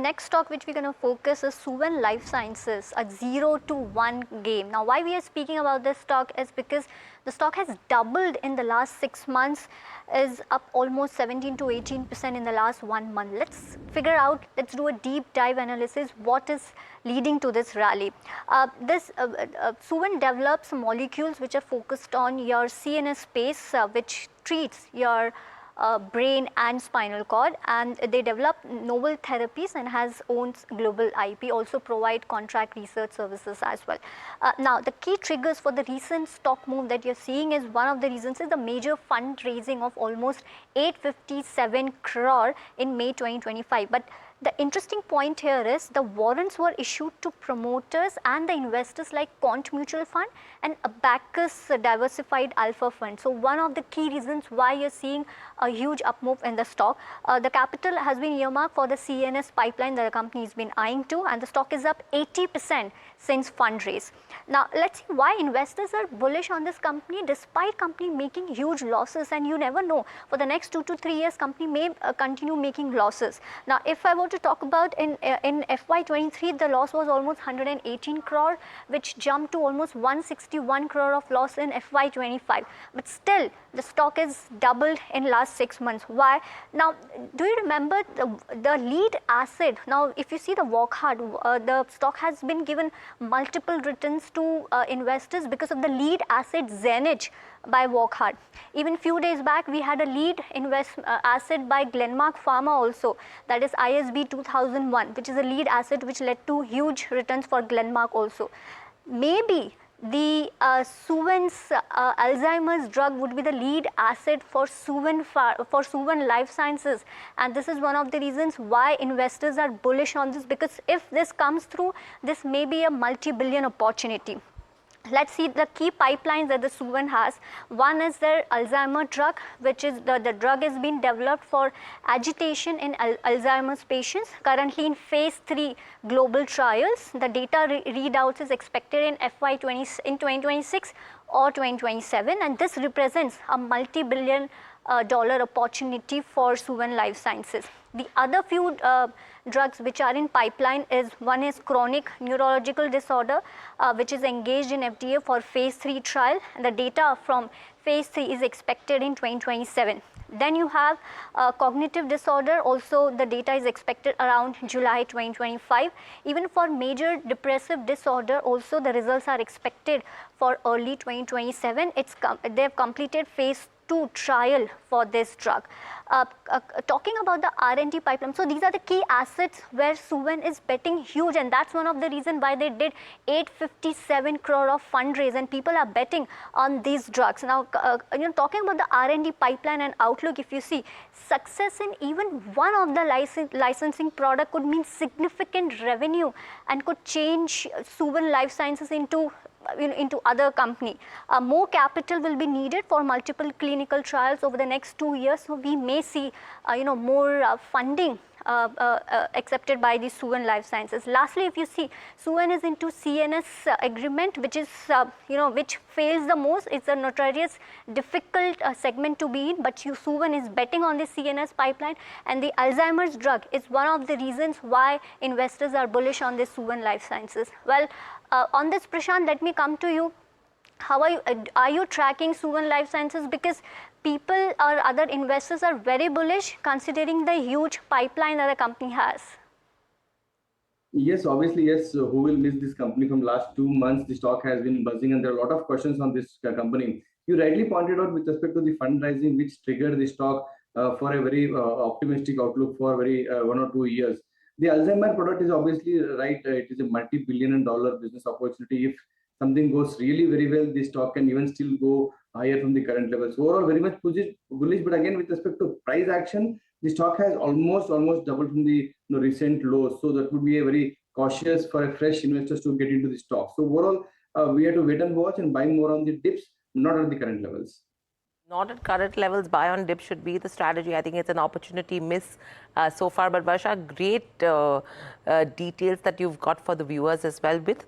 Next stock which we're going to focus is Suven Life Sciences, a 0 to 1 game. Now why we are speaking about this stock is because the stock has doubled in the last 6 months, is up almost 17 to 18% in the last 1 month. Let's figure out, let's do a deep dive analysis what is leading to this rally. Suven develops molecules which are focused on your CNS space, which treats your brain and spinal cord, and they develop novel therapies and has owns global IP, also provide contract research services as well. Now the key triggers for the recent stock move that you're seeing is, one of the reasons is the major fundraising of almost 857 crore in May 2025. But the interesting point here is the warrants were issued to promoters and the investors like Quant Mutual Fund and Abacus Diversified Alpha Fund. So one of the key reasons why you're seeing a huge up move in the stock. The capital has been earmarked for the CNS pipeline that the company has been eyeing to, and the stock is up 80% since fundraise. Now let's see why investors are bullish on this company despite company making huge losses, and you never know, for the next 2 to 3 years company may continue making losses. Now if I were to talk about in FY23, the loss was almost 118 crore, which jumped to almost 161 crore of loss in FY25, but still the stock is doubled in last 6 months. Why? Now do you remember the lead asset? Now if you see the walk hard, the stock has been given multiple returns to investors because of the lead asset Zenith by Walkhard. Even few days back we had a lead asset by Glenmark Pharma also, that is ISB 2001, which is a lead asset which led to huge returns for Glenmark also. Maybe the Suven's Alzheimer's drug would be the lead asset for Suven Life Sciences, and this is one of the reasons why investors are bullish on this, because if this comes through, this may be a multi-billion opportunity. Let's see the key pipelines that the Suven has. One is their Alzheimer drug, which is the drug has been developed for agitation in Alzheimer's patients, currently in phase 3 global trials. The data readouts is expected in in 2026 or 2027, and this represents a multi-billion dollar opportunity for Suven Life Sciences. The other few drugs which are in pipeline is, one is chronic neurological disorder, which is engaged in FDA for phase 3 trial, and the data from phase 3 is expected in 2027. Then you have cognitive disorder, also the data is expected around July 2025. Even for major depressive disorder also the results are expected for early 2027. They have completed phase 2 trial for this drug. Talking about the R&D pipeline, so these are the key assets where Suven is betting huge, and that's one of the reasons why they did 857 crore of fundraise, and people are betting on these drugs. Now talking about the R&D pipeline and outlook, if you see, success in even one of the licensing product could mean significant revenue and could change Suven Life Sciences into other company. More capital will be needed for multiple clinical trials over the next 2 years, so we may see more funding accepted by the Suven Life Sciences. Lastly, if you see, Suven is into CNS agreement, which is which fails the most. It's a notorious difficult segment to be in, but Suven is betting on the CNS pipeline, and the Alzheimer's drug is one of the reasons why investors are bullish on this Suven Life Sciences. Well, on this, Prashant, let me come to you. How are you tracking Suven Life Sciences? Because people or other investors are very bullish considering the huge pipeline that the company has. Yes, obviously, yes. Who will miss this company? From last 2 months, the stock has been buzzing, and there are a lot of questions on this company. You rightly pointed out with respect to the fundraising, which triggered the stock for a very optimistic outlook for 1 or 2 years. The Alzheimer product is obviously right. It is a multi-billion-dollar business opportunity. If something goes really very well, the stock can even still go higher from the current levels. Overall, very much bullish. But again, with respect to price action, the stock has almost doubled from the recent lows. So that would be a very cautious for a fresh investors to get into the stock. So overall, we have to wait and watch and buy more on the dips, not at the current levels. Not at current levels, buy on dip should be the strategy. I think it's an opportunity miss so far. But Varsha, great details that you've got for the viewers as well with